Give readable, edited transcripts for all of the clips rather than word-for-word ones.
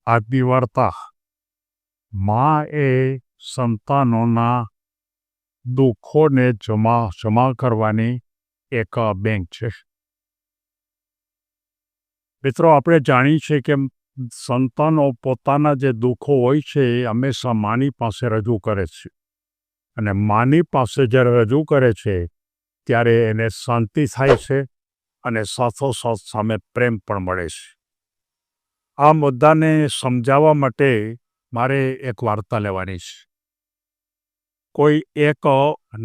આજની વાર્તા મા એ સંતાનોના દુઃખોને જમા કરવાની એક બેંક છે. મિત્રો, આપણે જાણીએ છીએ કે સંતાનો પોતાના જે દુઃખો હોય છે એ હંમેશા માની પાસે રજૂ કરે છે, અને માની પાસે જ્યારે રજૂ કરે છે ત્યારે એને શાંતિ થાય છે અને સાથોસાથ સામે પ્રેમ પણ મળે છે. આ મુદ્દાને સમજાવવા માટે મારે એક વાર્તા લેવાની છે. કોઈ એક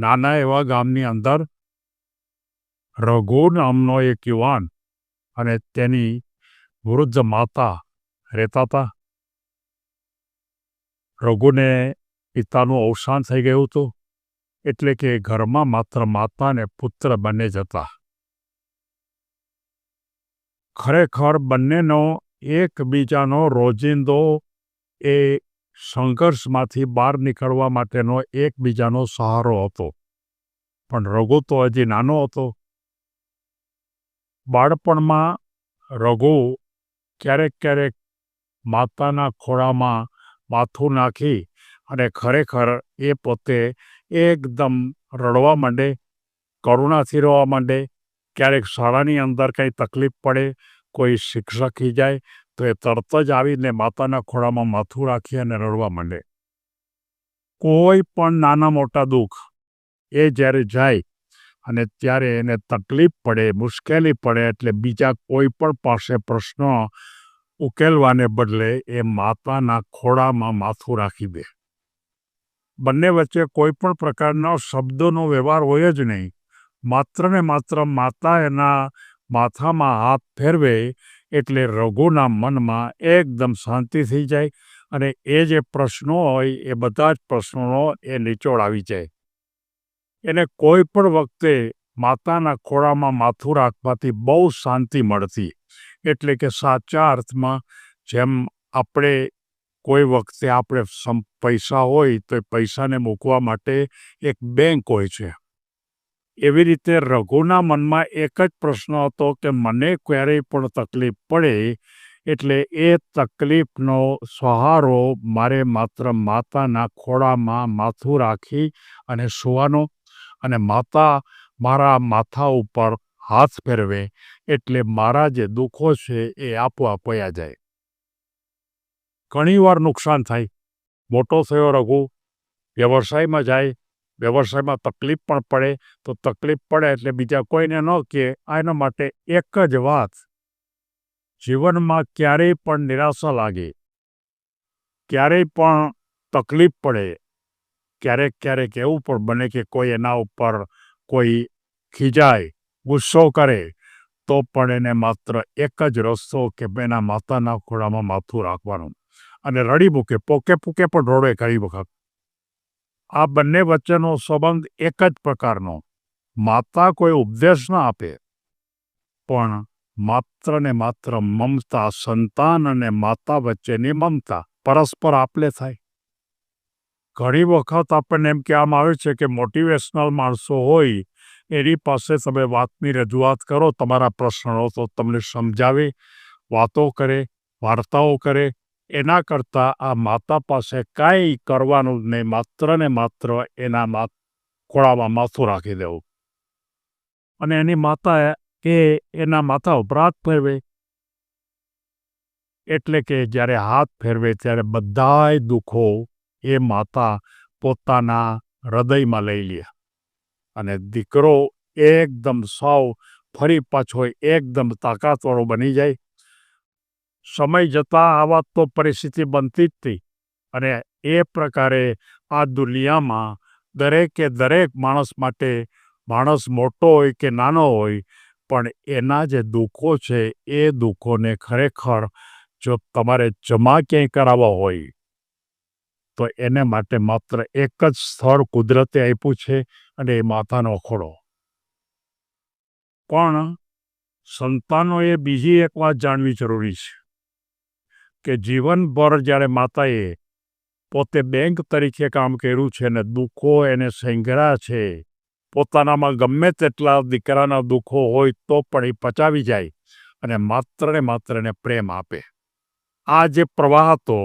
નાના એવા ગામની અંદર રઘુ નામનો એક યુવાન અને તેની વૃદ્ધ માતા રહેતા હતા. રઘુને પિતાનું અવસાન થઈ ગયું હતું, એટલે કે ઘરમાં માત્ર માતા અને પુત્ર બંને જ હતા. ખરેખર બંનેનો એકબીજાનો રોજિંદો એ સંઘર્ષમાંથી બહાર નીકળવા માટેનો એકબીજાનો સહારો હતો. પણ રઘુ તો હજી નાનો હતો. બાળપણમાં રઘુ ક્યારેક માતાના ખોળામાં માથું નાખી અને ખરેખર એ પોતે એકદમ રડવા માંડે, કરુણાથી રોવા માંડે. ક્યારેક શાળાની અંદર કંઈ તકલીફ પડે, કોઈ શિક્ષક જાય તો એ તરત જ આવીને માતાના ખોળામાં માથું રાખી અને રડવા માંડે. કોઈ પણ નાના મોટા દુઃખ એ જ્યારે જાય અને ત્યારે એને તકલીફ પડે, મુશ્કેલી પડે, એટલે બીજા કોઈ પણ પાસે પ્રશ્નો ઉકેલવાને બદલે એ માતાના ખોળામાં માથું રાખી દે. બંને વચ્ચે કોઈ પણ પ્રકારના શબ્દોનો વ્યવહાર હોય જ નહીં. માત્ર ને માત્ર માતા એના માથામાં હાથ ફેરવે એટલે રઘુના મનમાં એકદમ શાંતિ થઈ જાય, અને એ જે પ્રશ્નો હોય એ બધા જ પ્રશ્નોનો એ નિચોડ આવી જાય. એને કોઈ પણ વખતે માતાના ખોળામાં માથું રાખવાથી બહુ શાંતિ મળતી. એટલે કે સાચા અર્થમાં, જેમ આપણે કોઈ વખતે આપણે પૈસા હોય તો એ પૈસાને મૂકવા માટે એક બેંક હોય છે, એવી રીતે રઘુના મનમાં એક જ પ્રશ્ન હતો કે મને ક્યારેય પણ તકલીફ પડે એટલે એ તકલીફનો સહારો મારે માત્ર માતાના ખોળામાં માથું રાખી અને સૂવાનો, અને માતા મારા માથા ઉપર હાથ ફેરવે એટલે મારા જે દુઃખો છે એ આપોઆપ વયા જાય. ઘણીવાર નુકસાન થાય. મોટો થયો રઘુ, વ્યવસાયમાં જાય, વ્યવસાયમાં તકલીફ પણ પડે, તો તકલીફ પડે એટલે બીજા કોઈને ન કહે. એના માટે એક જ વાત, જીવનમાં ક્યારેય પણ નિરાશા લાગે, ક્યારેય પણ તકલીફ પડે, ક્યારેક એવું પણ બને કે કોઈ એના ઉપર કોઈ ખીજાય, ગુસ્સો કરે, તો પણ એને માત્ર એક જ રસ્તો કે એના માતાના ખોળામાં માથું રાખવાનું અને રડી મૂકે. પોકે પણ રોડે ઘણી વખત. આ બંને વચ્ચેનો સંબંધ એક જ પ્રકારનો. માતા કોઈ ઉપદેશ ના આપે, પણ માત્ર ને માત્ર મમતા, સંતાન અને માતા વચ્ચેની મમતા પરસ્પર આપલે થાય. ઘણી વખત આપણને એમ કહેવામાં આવે છે કે મોટિવેશનલ માણસો હોય એની પાસે તમે વાતની રજૂઆત કરો, તમારા પ્રશ્નો, તો તમને સમજાવે, વાતો કરે, વાર્તાઓ કરે. એના કરતાં આ માતા પાસે કાંઈ કરવાનું જ નહીં, માત્ર ને માત્ર એના ખોળામાં માથું રાખી દેવું, અને એની માતા એના માથા ઉપર હાથ ફેરવે. એટલે કે જ્યારે હાથ ફેરવે ત્યારે બધાય દુઃખો એ માતા પોતાના હૃદયમાં લઈ લે, અને દીકરો એકદમ સાવ ફરી પાછો એકદમ તાકાતવાળો બની જાય. સમય જતાં આવા તો પરિસ્થિતિ બનતી જ હતી, અને એ પ્રકારે આ દુનિયામાં દરેક માણસ માટે, માણસ મોટો હોય કે નાનો હોય, પણ એના જે દુઃખો છે એ દુઃખોને ખરેખર જો તમારે જમા ક્યાંય કરાવવા હોય તો એને માટે માત્ર એક જ સ્થળ કુદરતે આપ્યું છે, અને એ માતાનો ખોળો. પણ સંતાનોએ બીજી એક વાત જાણવી જરૂરી છે કે જીવનભર જ્યારે માતાએ પોતે બેંક તરીકે કામ કર્યું છે અને દુઃખો એને સંઘર્યા છે, પોતાનામાં ગમે તેટલા દીકરાના દુઃખો હોય તો પણ એ પચાવી જાય અને માત્ર ને માત્ર એને પ્રેમ આપે. આ જે પ્રવાહ હતો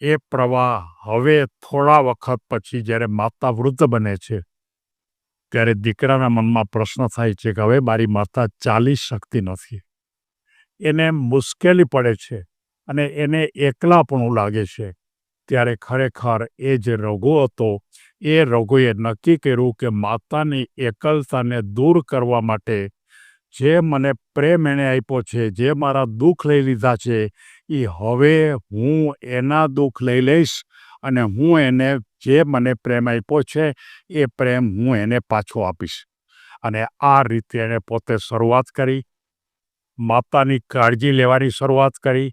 એ પ્રવાહ હવે થોડા વખત પછી જ્યારે માતા વૃદ્ધ બને છે ત્યારે દીકરાના મનમાં પ્રશ્ન થાય છે કે હવે મારી માતા ચાલી શકતી નથી. એને મુશ્કેલી પડે છે અને એને એકલાપણું લાગે છે. ત્યારે ખરેખર એ જે રઘુ હતો એ રઘુએ નક્કી કર્યું કે માતાની એકલતાને દૂર કરવા માટે જે મને પ્રેમ એણે આપ્યો છે, જે મારા દુઃખ લઈ લીધા છે, એ હવે હું એના દુઃખ લઈ લઈશ અને હું એને જે મને પ્રેમ આપ્યો છે એ પ્રેમ હું એને પાછો આપીશ. અને આ રીતે એણે પોતે શરૂઆત કરી, માતાની કાળજી લેવાની શરૂઆત કરી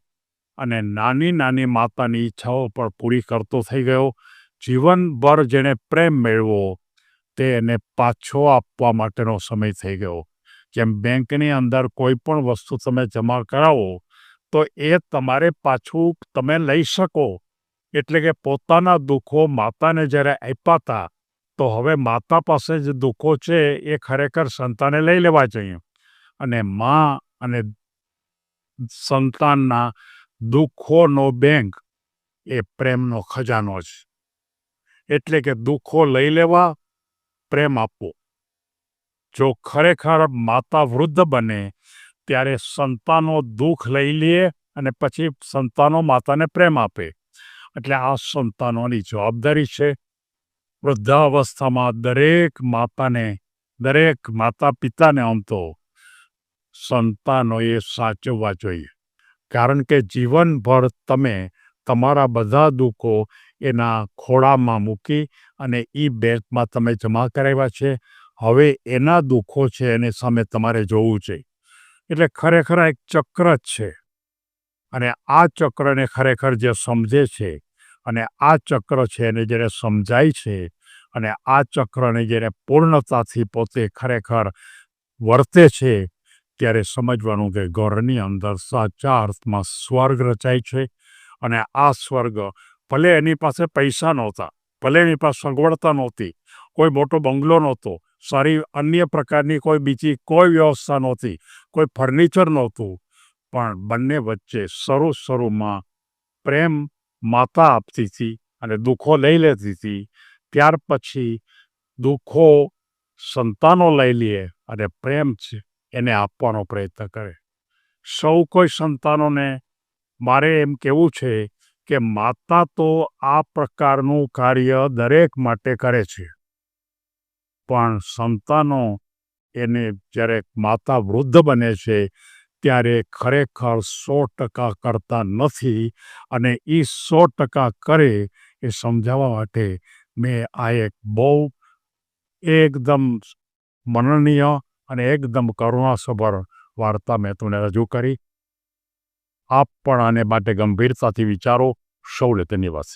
અને નાની નાની માતાની ઈચ્છાઓ પણ પૂરી કરતો થઈ ગયો. જીવનભર જેણે પ્રેમ મેળવ્યો તે એને પાછો આપવા માટેનો સમય થઈ ગયો. જેમ બેંકની અંદર કોઈ પણ વસ્તુ તમે જમા કરાવો તો એ તમારે પાછું તમે લઈ શકો. એટલે કે પોતાના દુઃખો માતાને જ્યારે આપ્યા હતા તો હવે માતા પાસે જે દુઃખો છે એ ખરેખર સંતાને લઈ લેવા જોઈએ. અને મા અને સંતાનના દુઃખોનો બેંક એ પ્રેમનો ખજાનો છે. એટલે કે દુઃખો લઈ લેવા, પ્રેમ આપવો. જો ખરેખર માતા વૃદ્ધ બને ત્યારે સંતાનો દુઃખ લઈ લે અને પછી સંતાનો માતાને પ્રેમ આપે. એટલે આ સંતાનોની જવાબદારી છે. વૃદ્ધાવસ્થામાં દરેક માતા પિતાને આમ તો સંતાનોએ સાચવવા જોઈએ. કારણ કે જીવનભર તમે તમારા બધા દુઃખો એના ખોળામાં મૂકી અને એ બેંકમાં તમે જમા કરાવ્યા છે. હવે એના દુઃખો છે એની સામે તમારે જોવું છે. એટલે ખરેખર એક ચક્ર જ છે. અને આ ચક્રને ખરેખર જે સમજે છે અને આ ચક્ર છે એને જ્યારે સમજાય છે અને આ ચક્રને જ્યારે પૂર્ણતાથી પોતે ખરેખર વર્તે છે ત્યારે સમજવાનું કે ઘરની અંદર સાચા અર્થમાં સ્વર્ગ રચાય છે. અને આ સ્વર્ગ ભલે એની પાસે પૈસા નહોતા, ભલે એની પાસે સગવડતા નહોતી, કોઈ મોટો બંગલો નહોતો, સારી અન્ય પ્રકારની કોઈ બીજી કોઈ વ્યવસ્થા નહોતી, કોઈ ફર્નિચર નહોતું, પણ બંને વચ્ચે શરૂમાં પ્રેમ માતા આપતી હતી અને દુઃખો લઈ લેતી હતી. ત્યાર પછી દુઃખો સંતાનો લઈ લે અને પ્રેમ છે એને આપવાનો પ્રયત્ન કરે. સૌ કોઈ સંતાનોને મારે એમ કહેવું છે કે માતા તો આ પ્રકારનું કાર્ય દરેક માટે કરે છે, પણ સંતાનો એને જ્યારે માતા વૃદ્ધ બને છે ત્યારે ખરેખર 100% કરતા નથી. અને એ 100% કરે એ સમજાવવા માટે મેં આ એક બહુ એકદમ મનનીય અને એકદમ કરુણાસભર વાર્તા મેં તમને રજૂ કરી. આપ પણ આને માટે ગંભીરતાથી વિચારો. સૌને ધન્યવાદ.